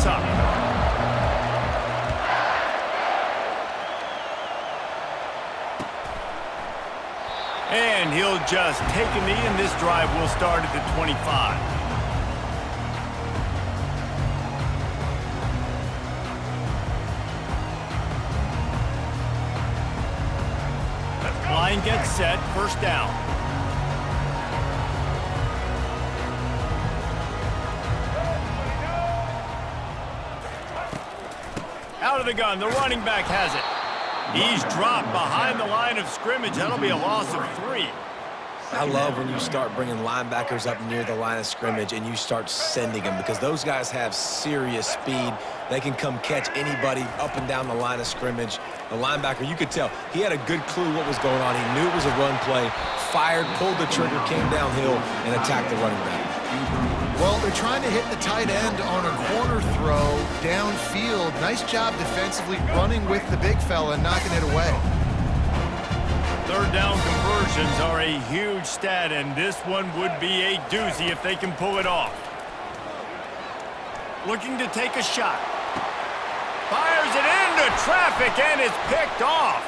up. And he'll just take a knee, and this drive will start at the 25. Line gets set, first down. Out of the gun, the running back has it. He's dropped behind the line of scrimmage. That'll be a loss of 3. I love when you start bringing linebackers up near the line of scrimmage and you start sending them, because those guys have serious speed. They can come catch anybody up and down the line of scrimmage. The linebacker, you could tell, he had a good clue what was going on. He knew it was a run play, fired, pulled the trigger, came downhill, and attacked the running back. Well, they're trying to hit the tight end on a corner throw downfield. Nice job defensively running with the big fella and knocking it away. Third down conversions are a huge stat, and this one would be a doozy if they can pull it off. Looking to take a shot. Fires it into traffic, and it's picked off.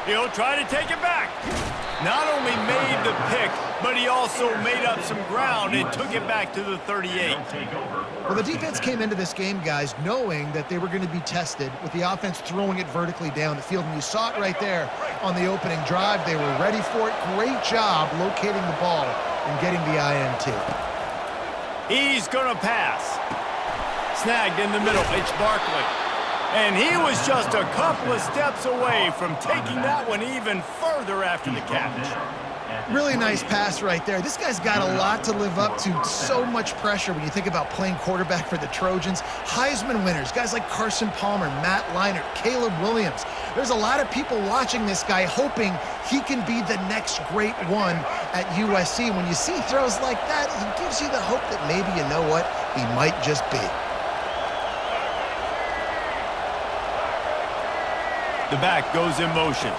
He'll try to take it back. Not only made the pick, but he also made up some ground and took it back to the 38. Well, the defense came into this game, guys, knowing that they were going to be tested with the offense throwing it vertically down the field. And you saw it right there on the opening drive. They were ready for it. Great job locating the ball and getting the INT. He's going to pass. Snagged in the middle. It's Barkley. And he was just a couple of steps away from taking that one even further after the catch. Really nice pass right there. This guy's got a lot to live up to. So much pressure when you think about playing quarterback for the Trojans. Heisman winners, guys like Carson Palmer, Matt Leinart, Caleb Williams. There's a lot of people watching this guy hoping he can be the next great one at USC. When you see throws like that, it gives you the hope that maybe, you know what, he might just be. The back goes in motion.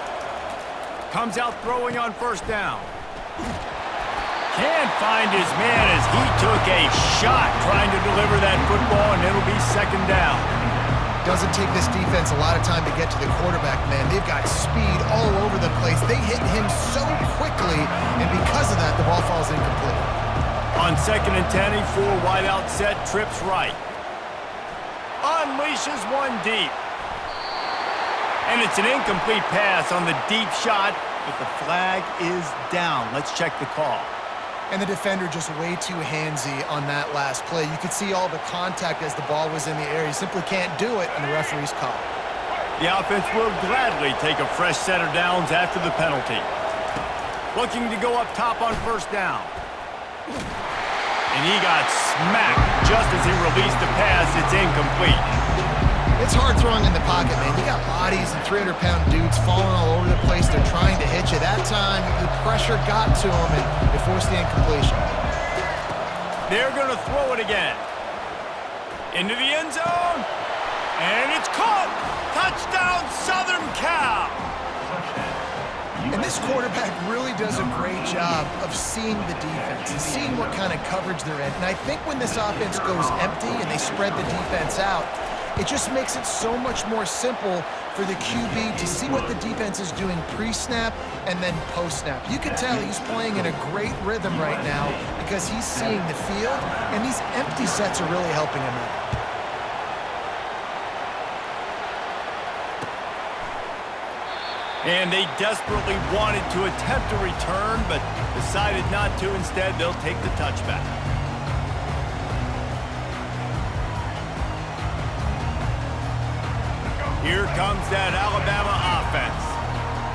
Comes out throwing on first down. Can't find his man as he took a shot trying to deliver that football, and it'll be second down. Doesn't take this defense a lot of time to get to the quarterback, man. They've got speed all over the place. They hit him so quickly, and because of that, the ball falls incomplete. On second and 10, a full wide out set, trips right. Unleashes one deep. And it's an incomplete pass on the deep shot, but the flag is down. Let's check the call. And the defender just way too handsy on that last play. You could see all the contact as the ball was in the air. He simply can't do it, and the referee's call. The offense will gladly take a fresh set of downs after the penalty. Looking to go up top on first down. And he got smacked just as he released the pass. It's incomplete. It's hard throwing in the pocket, man. You got bodies and 300-pound dudes falling all over the place. They're trying to hit you. That time, the pressure got to them, and it forced the incompletion. They're going to throw it again. Into the end zone. And it's caught. Touchdown, Southern Cal. And this quarterback really does a great job of seeing the defense and seeing what kind of coverage they're in. And I think when this offense goes empty and they spread the defense out, it just makes it so much more simple for the QB to see what the defense is doing pre-snap and then post-snap. You can tell he's playing in a great rhythm right now because he's seeing the field, and these empty sets are really helping him out. And they desperately wanted to attempt a return, but decided not to. Instead, they'll take the touchback. Here comes that Alabama offense.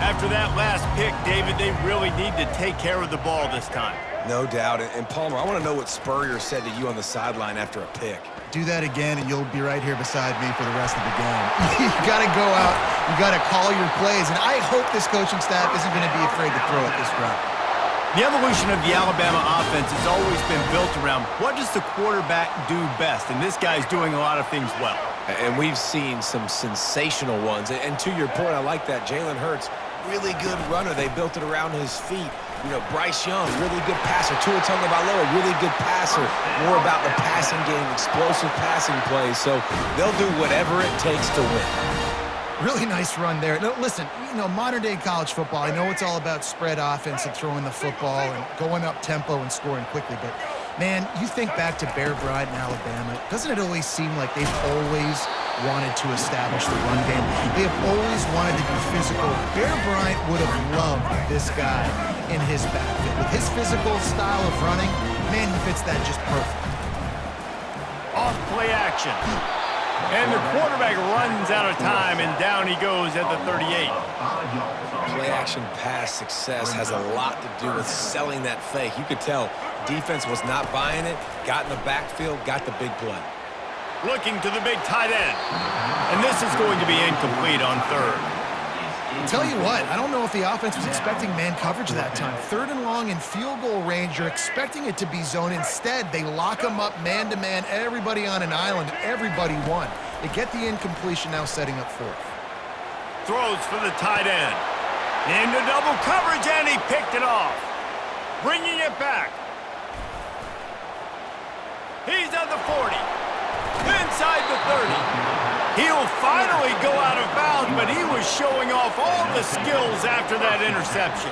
After that last pick, David, they really need to take care of the ball this time. No doubt. And Palmer, I want to know what Spurrier said to you on the sideline after a pick. Do that again, and you'll be right here beside me for the rest of the game. You got to go out. You got to call your plays, and I hope this coaching staff isn't going to be afraid to throw it this route. The evolution of the Alabama offense has always been built around what does the quarterback do best, and this guy's doing a lot of things well. And we've seen some sensational ones. And to your point, I like that. Jalen Hurts, really good runner. They built it around his feet. You know, Bryce Young, really good passer. Tua Tagovailoa, really good passer. More about the passing game, explosive passing plays. So they'll do whatever it takes to win. Really nice run there. No, listen, you know, modern-day college football, I know it's all about spread offense and throwing the football and going up tempo and scoring quickly, but, man, you think back to Bear Bryant in Alabama, doesn't it always seem like they've always wanted to establish the run game? They have always wanted to be physical. Bear Bryant would have loved this guy in his backfield. With his physical style of running, man, he fits that just perfect. Off play action. And the quarterback runs out of time, and down he goes at the 38. Play-action pass success has a lot to do with selling that fake. You could tell defense was not buying it, got in the backfield, got the big play. Looking to the big tight end. And this is going to be incomplete on third. Tell you what, I don't know if the offense was expecting man coverage that time. 3rd and long in field goal range, you're expecting it to be zone. Instead, they lock them up man-to-man, everybody on an island, everybody won. They get the incompletion, now setting up 4th. Throws for the tight end. Into double coverage, and he picked it off. Bringing it back. He's at the 40. Inside the 30. He'll finally go out of bounds, but he was showing off all the skills after that interception.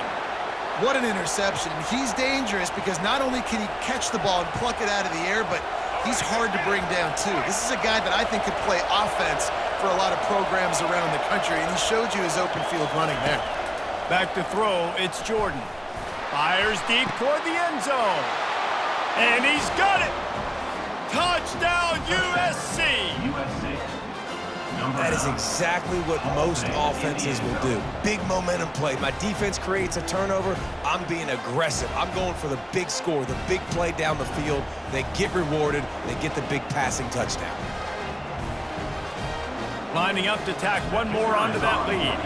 What an interception. He's dangerous because not only can he catch the ball and pluck it out of the air, but he's hard to bring down, too. This is a guy that I think could play offense for a lot of programs around the country, and he showed you his open field running there. Back to throw, it's Jordan. Fires deep toward the end zone. And he's got it! Touchdown, USC! That is exactly what most offenses will do. Big momentum play. My defense creates a turnover. I'm being aggressive. I'm going for the big score, the big play down the field. They get rewarded. They get the big passing touchdown. Lining up to tack one more onto that lead.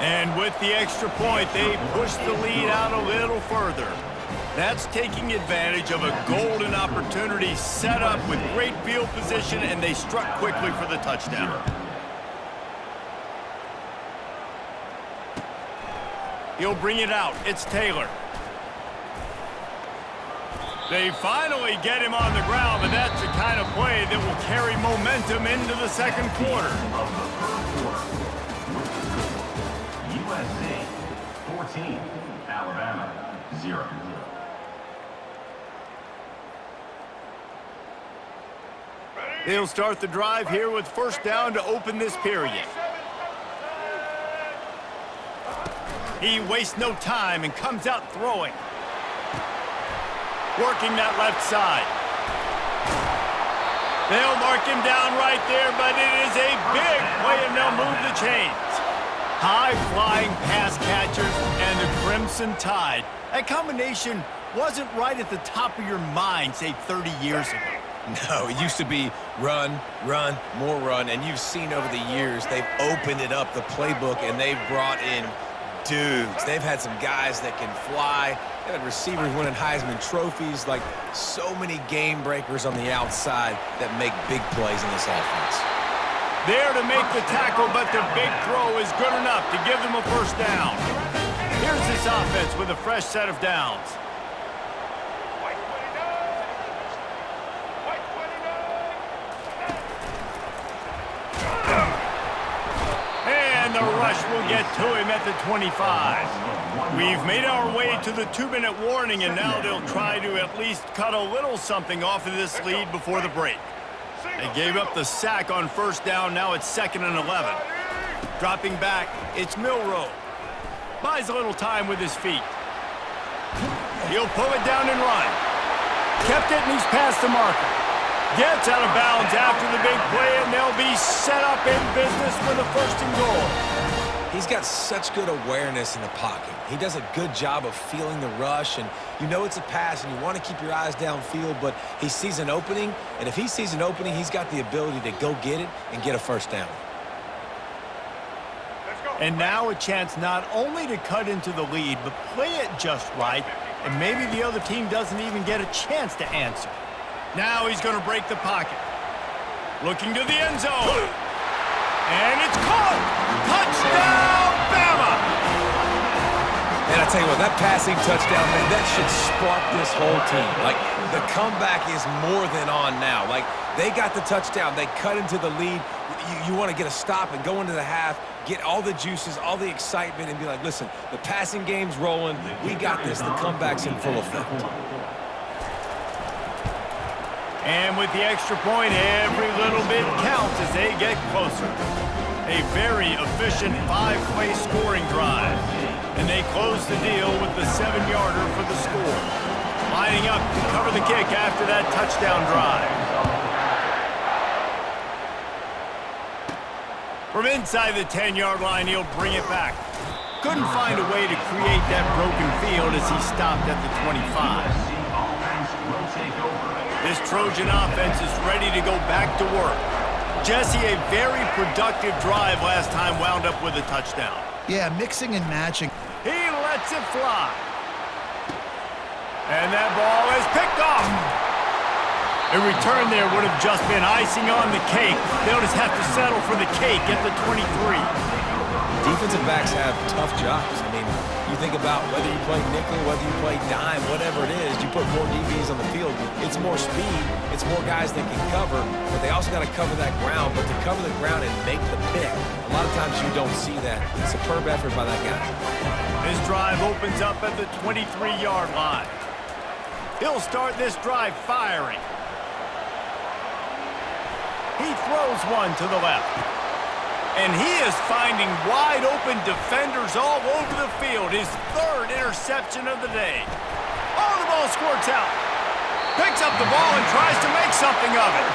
And with the extra point, they push the lead out a little further. That's taking advantage of a golden opportunity set up with great field position, and they struck quickly for the touchdown. He'll bring it out. It's Taylor. They finally get him on the ground, but that's the kind of play that will carry momentum into the second quarter. USC 14, Alabama 0. They'll start the drive here with first down to open this period. He wastes no time and comes out throwing. Working that left side. They'll mark him down right there, but it is a big play, and they'll move the chains. High-flying pass catchers and the Crimson Tide. That combination wasn't right at the top of your mind, say, 30 years ago. No, it used to be run, run, more run, and you've seen over the years they've opened it up, the playbook, and they've brought in dudes. They've had some guys that can fly. They've had receivers winning Heisman trophies, like so many game breakers on the outside that make big plays in this offense. There to make the tackle, but the big throw is good enough to give them a first down. Here's this offense with a fresh set of downs. And the rush will get to him at the 25. We've made our way to the 2-minute warning, and now they'll try to at least cut a little something off of this lead before the break. They gave up the sack on first down. Now it's 2nd and 11. Dropping back, it's Milroe. Buys a little time with his feet. He'll pull it down and run. Kept it, and he's past the marker. Gets out of bounds after the big play, and they'll be set up in business for the 1st and goal. He's got such good awareness in the pocket. He does a good job of feeling the rush, and you know it's a pass, and you want to keep your eyes downfield, but he sees an opening, and if he sees an opening, he's got the ability to go get it and get a first down. And now a chance not only to cut into the lead, but play it just right, and maybe the other team doesn't even get a chance to answer. Now he's going to break the pocket. Looking to the end zone. And it's caught! Touchdown, And I tell you what, that passing touchdown, man, that should spark this whole team. Like, the comeback is more than on now. Like, they got the touchdown. They cut into the lead. You want to get a stop and go into the half, get all the juices, all the excitement, and be like, listen, the passing game's rolling. We got this. The comeback's in full effect. And with the extra point, every little bit counts as they get closer. A very efficient 5-play scoring drive. And they close the deal with the 7-yarder for the score. Lining up to cover the kick after that touchdown drive. From inside the 10-yard line, he'll bring it back. Couldn't find a way to create that broken field as he stopped at the 25. This Trojan offense is ready to go back to work. Jesse, a very productive drive last time wound up with a touchdown. Yeah, mixing and matching. He lets it fly. And that ball is picked off. A return there would have just been icing on the cake. They'll just have to settle for the cake at the 23. Defensive backs have tough jobs. I mean, you think about whether you play nickel, whether you play dime, whatever it is, you put more DBs on the field. It's more speed. It's more guys that can cover, but they also got to cover that ground. But to cover the ground and make the pick, a lot of times you don't see that. Superb effort by that guy. This drive opens up at the 23-yard line. He'll start this drive firing. He throws one to the left. And he is finding wide-open defenders all over the field. His 3rd interception of the day. Oh, the ball squirts out. Picks up the ball and tries to make something of it.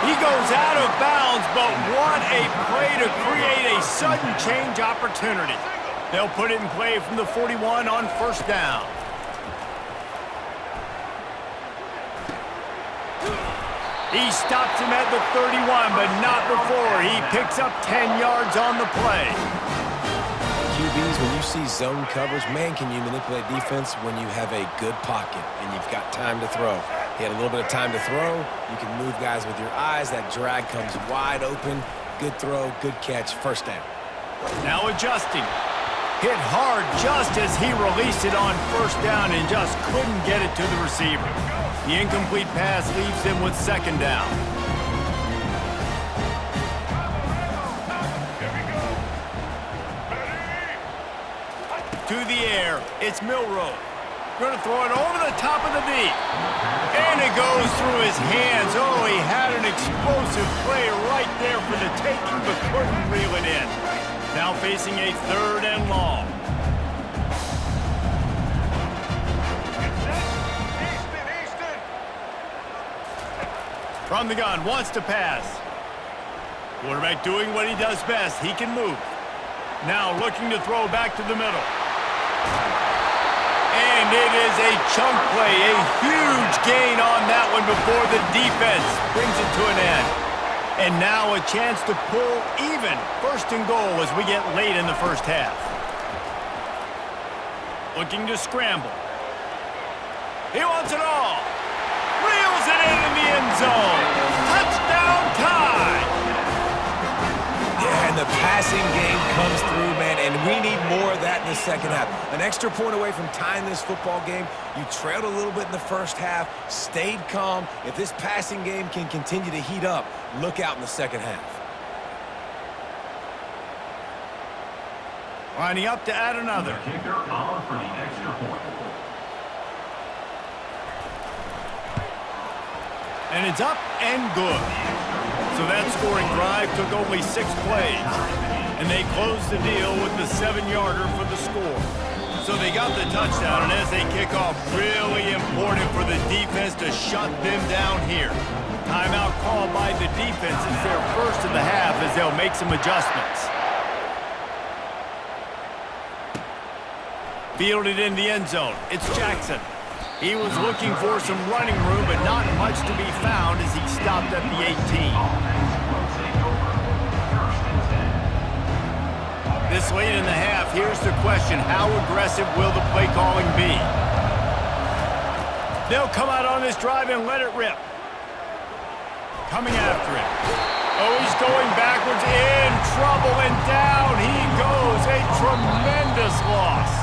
He goes out of bounds, but what a play to create a sudden change opportunity. They'll put it in play from the 41 on 1st down. He stops him at the 31, but not before. He picks up 10 yards on the play. QBs, when you see zone coverage, man, can you manipulate defense when you have a good pocket and you've got time to throw. He had a little bit of time to throw. You can move guys with your eyes. That drag comes wide open. Good throw, good catch, 1st down. Now adjusting. Hit hard just as he released it on 1st down and just couldn't get it to the receiver. The incomplete pass leaves him with 2nd down. To the air, it's Milroe. Going to throw it over the top of the deep. And it goes through his hands. Oh, he had an explosive play right there for the taking, but couldn't reel it in. Now facing a 3rd and long. From the gun, wants to pass. Quarterback doing what he does best. He can move. Now looking to throw back to the middle. And it is a chunk play, a huge gain on that one before the defense brings it to an end. And now a chance to pull even 1st and goal as we get late in the 1st half. Looking to scramble. He wants it all. Reels it in the end zone. Touchdown tie. Yeah, and the passing game comes through, man, and we need more of that in the 2nd half. An extra point away from tying this football game. You trailed a little bit in the 1st half, stayed calm. If this passing game can continue to heat up, look out in the 2nd half. Lining up to add another. The kicker on for the extra point. And it's up and good. So that scoring drive took only 6 plays. And they closed the deal with the 7-yarder for the score. So they got the touchdown, and as they kick off, really important for the defense to shut them down here. Timeout called by the defense is their 1st of the half as they'll make some adjustments. Fielded in the end zone. It's Jackson. He was looking for some running room, but not much to be found as he stopped at the 18. This late in the half, here's the question. How aggressive will the play calling be? They'll come out on this drive and let it rip. Coming after it. Oh, he's going backwards, in trouble, and down he goes. A tremendous loss.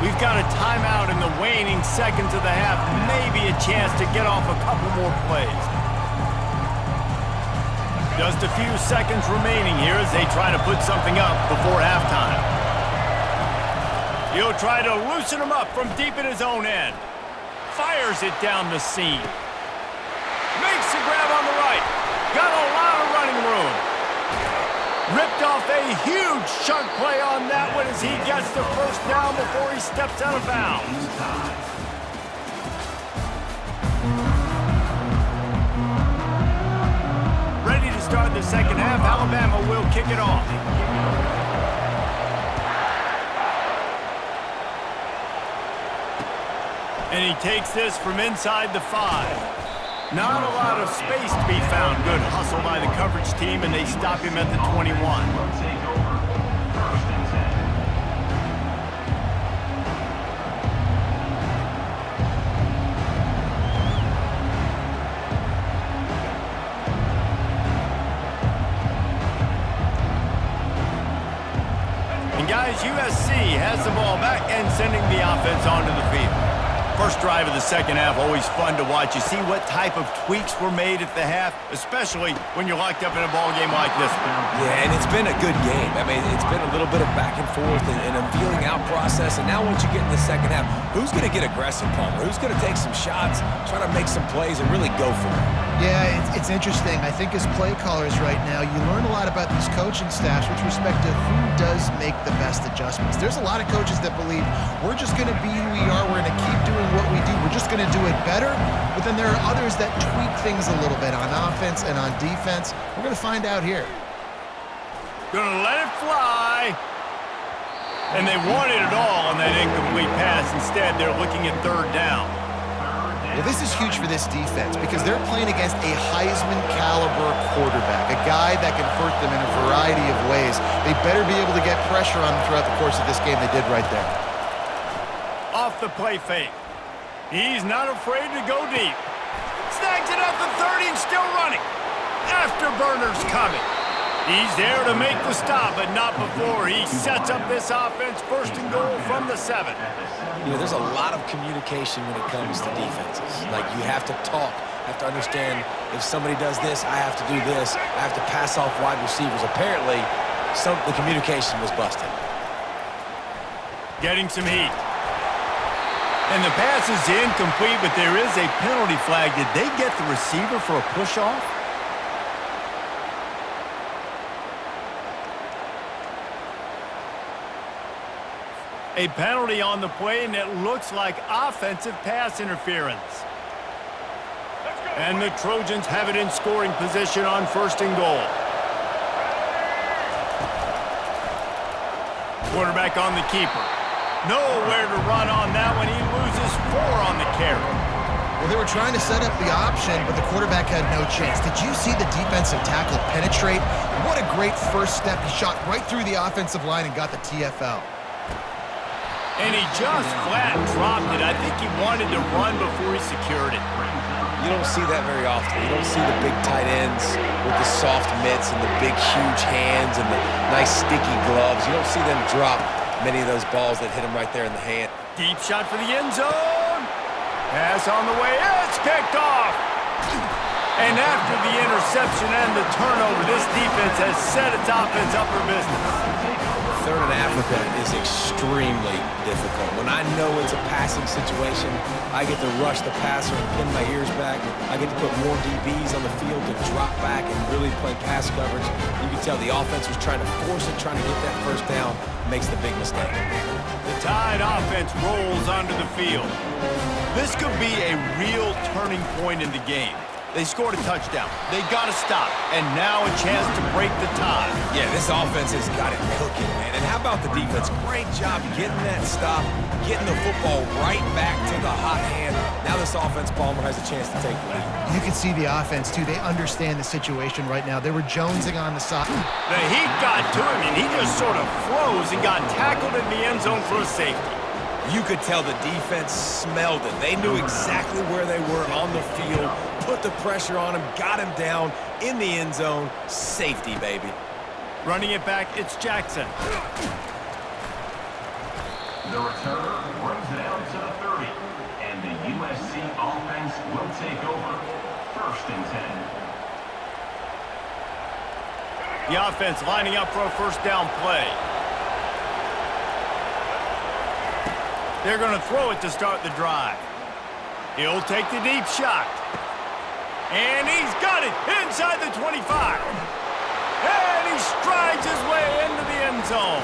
We've got a timeout in the waning seconds of the half. Maybe a chance to get off a couple more plays. Just a few seconds remaining here as they try to put something up before halftime. He'll try to loosen him up from deep in his own end. Fires it down the seam. Makes the grab on the right. Got a lot of running room. Ripped off a huge chunk play on that one as he gets the first down before he steps out of bounds. Ready to start the second half. Alabama will kick it off. And he takes this from inside the 5. Not a lot of space to be found. Good hustle by the coverage team, and they stop him at the 21. Take over. First and 10. And guys, USC has the ball back and sending the offense onto the field. First drive of the second half, always fun to watch. You see what type of tweaks were made at the half, especially when you're locked up in a ball game like this one. Yeah, and it's been a good game. I mean, it's been a little bit of back and forth and a feeling out process. And now once you get in the second half, who's going to get aggressive, Palmer? Who's going to take some shots, try to make some plays, and really go for it? Yeah, it's interesting. I think as play callers right now, you learn a lot about these coaching staffs with respect to who does make the best adjustments. There's a lot of coaches that believe we're just going to be who we are. We're going to keep doing what we do. We're just going to do it better. But then there are others that tweak things a little bit on offense and on defense. We're going to find out here. Gonna let it fly. And they wanted it all on that incomplete pass. Instead, they're looking at third down. Well, this is huge for this defense because they're playing against a Heisman-caliber quarterback, a guy that can hurt them in a variety of ways. They better be able to get pressure on him throughout the course of this game. They did right there. Off the play fake. He's not afraid to go deep. Snags it at the 30 and still running. Afterburner's coming. He's there to make the stop, but not before he sets up this offense first and goal from the 7. You know, there's a lot of communication when it comes to defenses. Like, you have to talk, have to understand if somebody does this, I have to do this. I have to pass off wide receivers. Apparently, the communication was busted. Getting some heat. And the pass is incomplete, but there is a penalty flag. Did they get the receiver for a push-off? A penalty on the play, and it looks like offensive pass interference. And the Trojans have it in scoring position on first and goal. Quarterback on the keeper. Nowhere to run on that one. He loses 4 on the carry. Well, they were trying to set up the option, but the quarterback had no chance. Did you see the defensive tackle penetrate? What a great first step. He shot right through the offensive line and got the TFL. And he just flat dropped it. I think he wanted to run before he secured it. You don't see that very often. You don't see the big tight ends with the soft mitts and the big, huge hands and the nice, sticky gloves. You don't see them drop many of those balls that hit him right there in the hand. Deep shot for the end zone. Pass on the way. It's picked off. And after the interception and the turnover, this defense has set its offense up for business. Third in Africa is extremely difficult. When I know it's a passing situation, I get to rush the passer and pin my ears back. I get to put more DBs on the field to drop back and really play pass coverage. You can tell the offense was trying to force it, trying to get that first down, makes the big mistake. The Tide offense rolls onto the field. This could be a real turning point in the game. They scored a touchdown. They got to stop. And now a chance to break the tie. Yeah, this offense has got it cooking, man. And how about the defense? Great job getting that stop, getting the football right back to the hot hand. Now this offense, Palmer, has a chance to take the lead. You can see the offense, too. They understand the situation right now. They were jonesing on the side. The heat got to him, and he just sort of froze and got tackled in the end zone for a safety. You could tell the defense smelled it. They knew exactly where they were on the field, put the pressure on him, got him down in the end zone. Safety, baby. Running it back, it's Jackson. The returner brings it out to the 30. And the USC offense will take over. 1st and 10. The offense lining up for a first down play. They're going to throw it to start the drive. He'll take the deep shot. And he's got it inside the 25. And he strides his way into the end zone.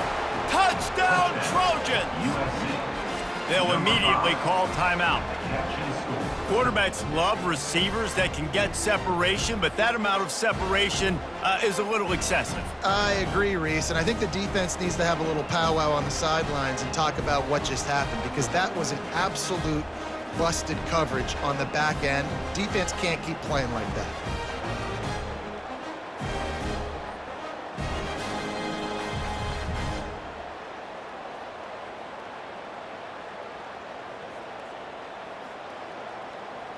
Touchdown, Trojans! They'll immediately call timeout. Quarterbacks love receivers that can get separation, but that amount of separation is a little excessive. I agree, Reese, and I think the defense needs to have a little powwow on the sidelines and talk about what just happened, because that was an absolute busted coverage on the back end. Defense can't keep playing like that.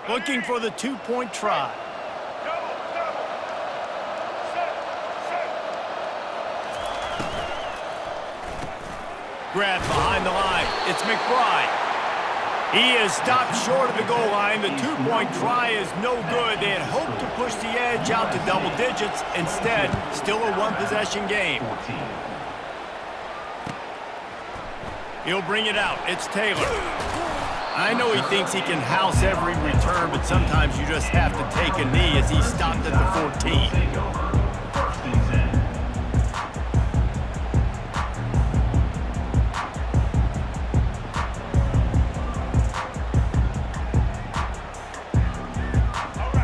Looking for the two-point try. Grabbed behind the line. It's McBride. He is stopped short of the goal line. The two-point try is no good. They had hoped to push the edge out to double digits. Instead, still a one-possession game. He'll bring it out. It's Taylor. I know he thinks he can house every return, but sometimes you just have to take a knee as he stopped at the 14.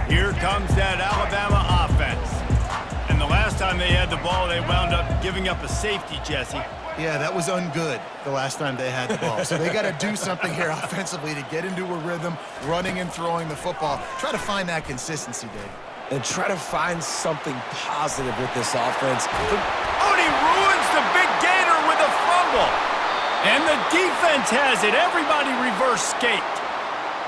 Here comes that Alabama offense. And the last time they had the ball, they wound up giving up a safety, Jesse. Yeah, that was ungood the last time they had the ball. So they got to do something here offensively to get into a rhythm, running and throwing the football. Try to find that consistency, Dave. And try to find something positive with this offense. Oh, and he ruins the big gator with a fumble. And the defense has it. Everybody reverse skate.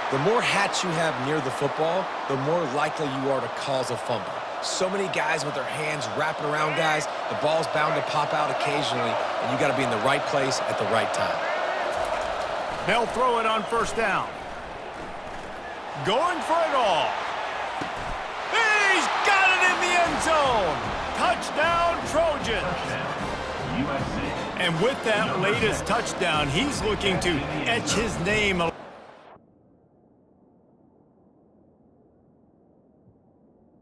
The more hats you have near the football, the more likely you are to cause a fumble. So many guys with their hands wrapping around guys, the ball's bound to pop out occasionally, and you got to be in the right place at the right time. They'll throw it on first down. Going for it all. He's got it in the end zone. Touchdown, Trojans. And with that latest touchdown, he's looking to etch his name